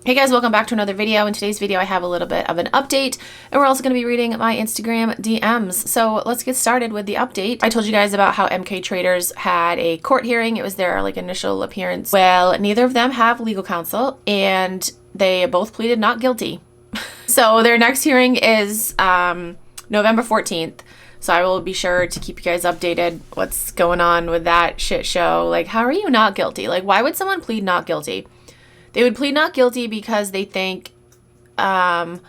Hey guys, welcome back to another video. In today's video, I have a little bit of an update, and we're also going to be reading my Instagram DMs. So let's get started with the update. I told you guys about how MK Traders had a court hearing. It was their initial appearance. Well, neither of them have legal counsel, and they both pleaded not guilty. So their next hearing is November 14th. So I will be sure to keep you guys updated what's going on with that shit show. Like, how are you not guilty? Like, why would someone plead not guilty? They would plead not guilty because they think, maybe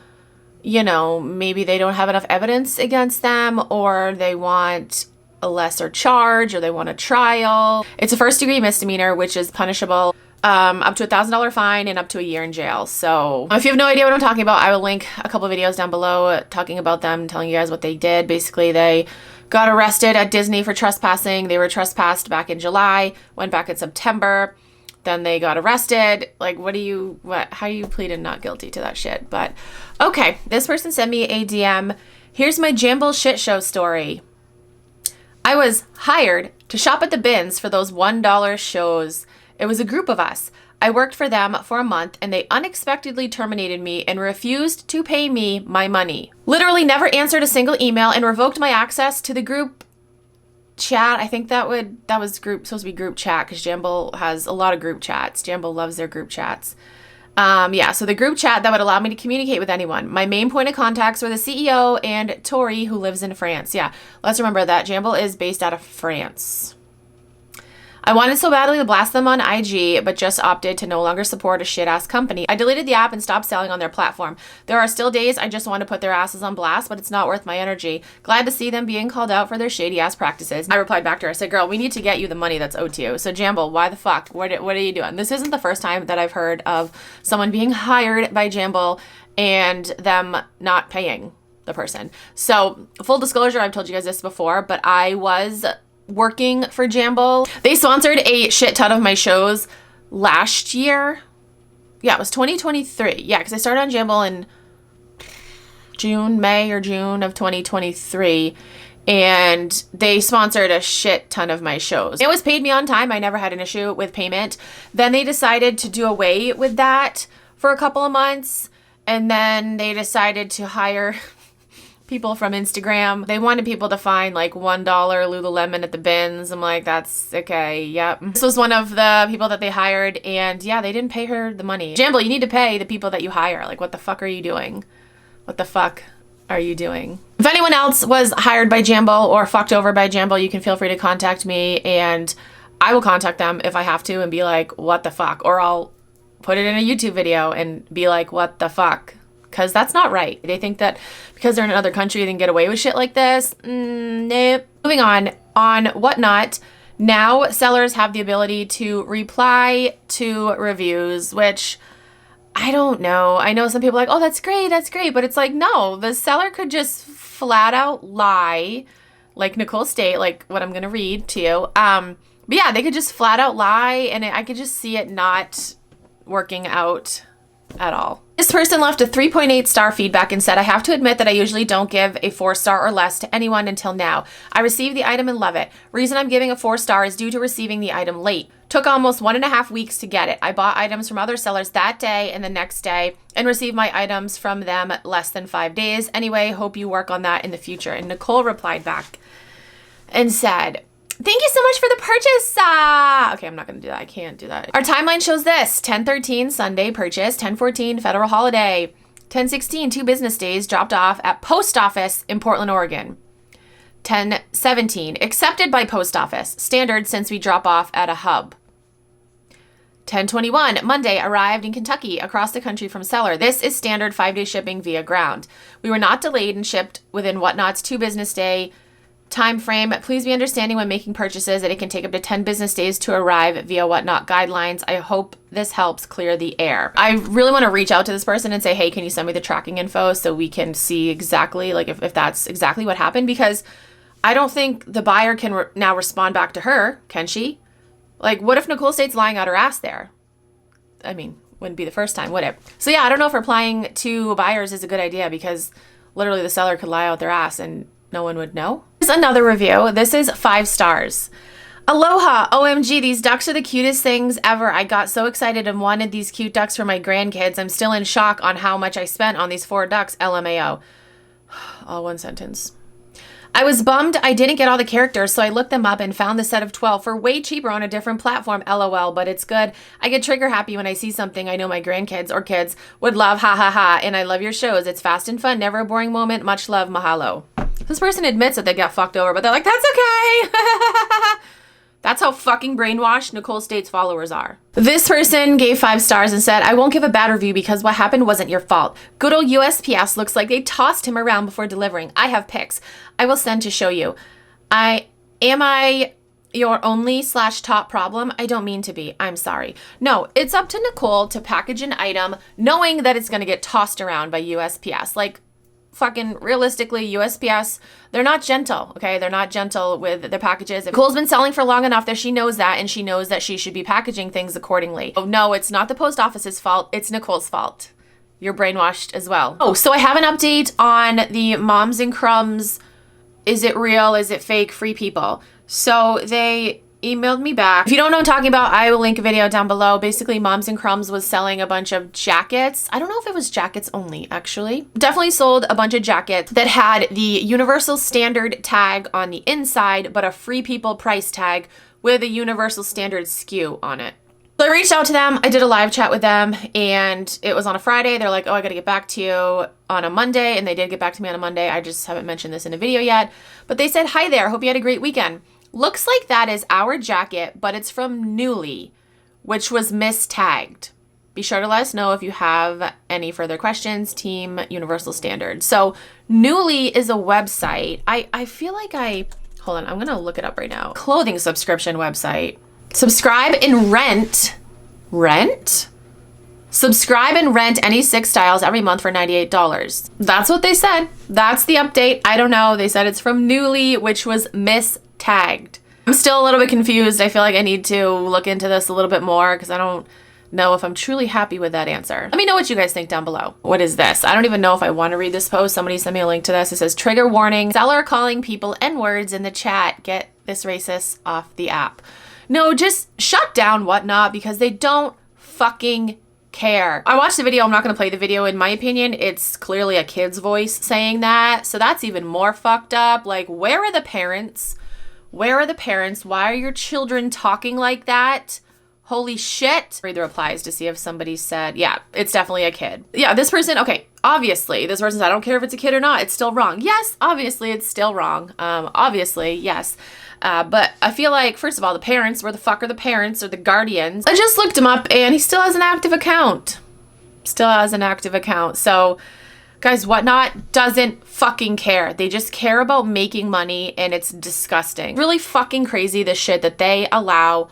they don't have enough evidence against them, or they want a lesser charge, or they want a trial. It's a first-degree misdemeanor, which is punishable up to $1,000 fine and up to a year in jail. So if you have no idea what I'm talking about, I will link a couple of videos down below talking about them, telling you guys what they did. Basically, they got arrested at Disney for trespassing. They were trespassed back in July, went back in September. Then they got arrested. Like, how do you plead not guilty to that shit? But okay, this person sent me a DM. Here's my Jamble shit show story. I was hired to shop at the bins for those $1 shows. It was a group of us. I worked for them for a month and they unexpectedly terminated me and refused to pay me my money. Literally never answered a single email and revoked my access to the group chat. I think that was supposed to be group chat, because Jamble has a lot of group chats. Jamble loves their group chats. So the group chat that would allow me to communicate with anyone. My main point of contacts were the CEO and Tori, who lives in France. Yeah, let's remember that Jamble is based out of France. I wanted so badly to blast them on IG, but just opted to no longer support a shit-ass company. I deleted the app and stopped selling on their platform. There are still days I just want to put their asses on blast, but it's not worth my energy. Glad to see them being called out for their shady-ass practices. I replied back to her. I said, girl, we need to get you the money that's owed to you. So Jamble, why the fuck? What are you doing? This isn't the first time that I've heard of someone being hired by Jamble and them not paying the person. So full disclosure, I've told you guys this before, but I was working for Jamble. They sponsored a shit ton of my shows last year. Yeah, it was 2023. Yeah, because I started on Jamble in May or June of 2023. And they sponsored a shit ton of my shows. It was paid me on time. I never had an issue with payment. Then they decided to do away with that for a couple of months. And then they decided to hire people from Instagram. They wanted people to find like $1 Lululemon at the bins. I'm like, that's okay. Yep. This was one of the people that they hired, and yeah, they didn't pay her the money. Jamble, you need to pay the people that you hire. Like, what the fuck are you doing? What the fuck are you doing? If anyone else was hired by Jamble or fucked over by Jamble, you can feel free to contact me, and I will contact them if I have to and be like, what the fuck? Or I'll put it in a YouTube video and be like, what the fuck? Because that's not right. They think that because they're in another country, they can get away with shit like this. Nope. Moving on Whatnot, now sellers have the ability to reply to reviews, which I don't know. I know some people are like, oh, that's great. But it's like, no, the seller could just flat out lie, like Nicole State, like what I'm going to read to you. But yeah, they could just flat out lie, and I could just see it not working out at all. This person left a 3.8 star feedback and said, I have to admit that I usually don't give a 4-star or less to anyone until now. I received the item and love it. Reason I'm giving a 4-star is due to receiving the item late. Took almost 1.5 weeks to get it. I bought items from other sellers that day and the next day and received my items from them less than 5 days. Anyway, hope you work on that in the future. And Nicole replied back and said, thank you so much for the purchase. Okay, I'm not going to do that. I can't do that. Our timeline shows this. 10/13, Sunday purchase. 10/14, federal holiday. 10/16, 2 business days, dropped off at post office in Portland, Oregon. 10/17, accepted by post office. Standard since we drop off at a hub. 10/21, Monday, arrived in Kentucky, across the country from seller. This is standard 5-day shipping via ground. We were not delayed and shipped within Whatnot's 2 business day time frame. Please be understanding when making purchases that it can take up to 10 business days to arrive via Whatnot guidelines. I hope this helps clear the air. I really want to reach out to this person and say, hey, can you send me the tracking info so we can see exactly, like, if that's exactly what happened? Because I don't think the buyer can now respond back to her, can she? Like, what if Nicole State's lying out her ass there? I mean, wouldn't be the first time, would it? So yeah, I don't know if replying to buyers is a good idea, because literally the seller could lie out their ass and no one would know. Here's another review. This is 5 stars. Aloha! OMG, these ducks are the cutest things ever. I got so excited and wanted these cute ducks for my grandkids. I'm still in shock on how much I spent on these 4 ducks, LMAO. All one sentence. I was bummed I didn't get all the characters, so I looked them up and found the set of 12 for way cheaper on a different platform, LOL, but it's good. I get trigger happy when I see something I know my grandkids or kids would love, ha ha ha, and I love your shows. It's fast and fun, never a boring moment. Much love, mahalo. This person admits that they got fucked over, but they're like, that's okay. That's how fucking brainwashed Nicole State's followers are. This person gave 5 stars and said, I won't give a bad review because what happened wasn't your fault. Good old USPS looks like they tossed him around before delivering. I have pics I will send to show you. Am I your only / top problem? I don't mean to be. I'm sorry. No, it's up to Nicole to package an item knowing that it's going to get tossed around by USPS. Like, fucking realistically, USPS, they're not gentle, okay? They're not gentle with their packages. Nicole's been selling for long enough that she knows that, and she knows that she should be packaging things accordingly. Oh, no, it's not the post office's fault. It's Nicole's fault. You're brainwashed as well. Oh, so I have an update on the Moms and Crumbs, is it real, is it fake, free people. So they emailed me back. If you don't know what I'm talking about, I will link a video down below. Basically, Moms and Crumbs was selling a bunch of jackets. I don't know if it was jackets only, actually. Definitely sold a bunch of jackets that had the Universal Standard tag on the inside, but a Free People price tag with a Universal Standard SKU on it. So I reached out to them. I did a live chat with them, and it was on a Friday. They're like, oh, I got to get back to you on a Monday, and they did get back to me on a Monday. I just haven't mentioned this in a video yet, but they said, hi there. Hope you had a great weekend. Looks like that is our jacket, but it's from Nuuly, which was mistagged. Be sure to let us know if you have any further questions. Team Universal Standard. So Nuuly is a website. I feel like hold on, I'm going to look it up right now. Clothing subscription website. Subscribe and rent? Subscribe and rent any 6 styles every month for $98. That's what they said. That's the update. I don't know. They said it's from Nuuly, which was mistagged. I'm still a little bit confused. I feel like I need to look into this a little bit more because I don't know if I'm truly happy with that answer. Let me know what you guys think down below. What is this? I don't even know if I want to read this post. Somebody sent me a link to this. It says, trigger warning, seller calling people N-words in the chat. Get this racist off the app. No, just shut down Whatnot because they don't fucking care. I watched the video. I'm not going to play the video. In my opinion, it's clearly a kid's voice saying that. So that's even more fucked up. Like, where are the parents? Where are the parents? Why are your children talking like that? Holy shit. Read the replies to see if somebody said, yeah, it's definitely a kid. Yeah, this person, okay, obviously, this person said, I don't care if it's a kid or not. It's still wrong. Yes, obviously, it's still wrong. Obviously, yes. But I feel like, first of all, the parents, where the fuck are the parents or the guardians? I just looked him up and he still has an active account. Still has an active account. So, guys, Whatnot doesn't fucking care. They just care about making money and it's disgusting. Really fucking crazy, the shit that they allow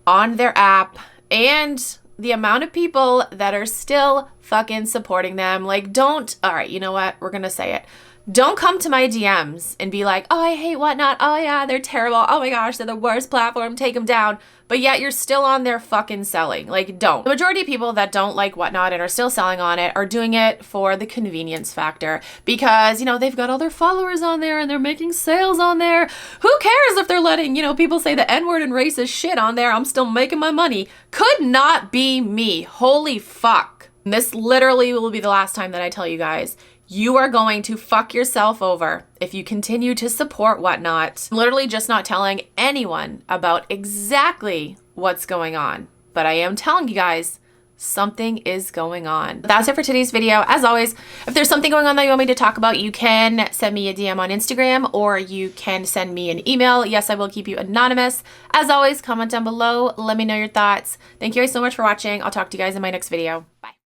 on their app and the amount of people that are still fucking supporting them. Like, don't, all right, you know what? We're gonna say it. Don't come to my DMs and be like, oh, I hate Whatnot. Oh, yeah, they're terrible. Oh my gosh, they're the worst platform. Take them down. But yet you're still on there fucking selling. Like, don't. The majority of people that don't like Whatnot and are still selling on it are doing it for the convenience factor because, you know, they've got all their followers on there and they're making sales on there. Who cares if they're letting, you know, people say the N-word and racist shit on there? I'm still making my money. Could not be me. Holy fuck. And this literally will be the last time that I tell you guys. You are going to fuck yourself over if you continue to support Whatnot. I'm literally just not telling anyone about exactly what's going on. But I am telling you guys, something is going on. That's it for today's video. As always, if there's something going on that you want me to talk about, you can send me a DM on Instagram or you can send me an email. Yes, I will keep you anonymous. As always, comment down below. Let me know your thoughts. Thank you guys so much for watching. I'll talk to you guys in my next video. Bye.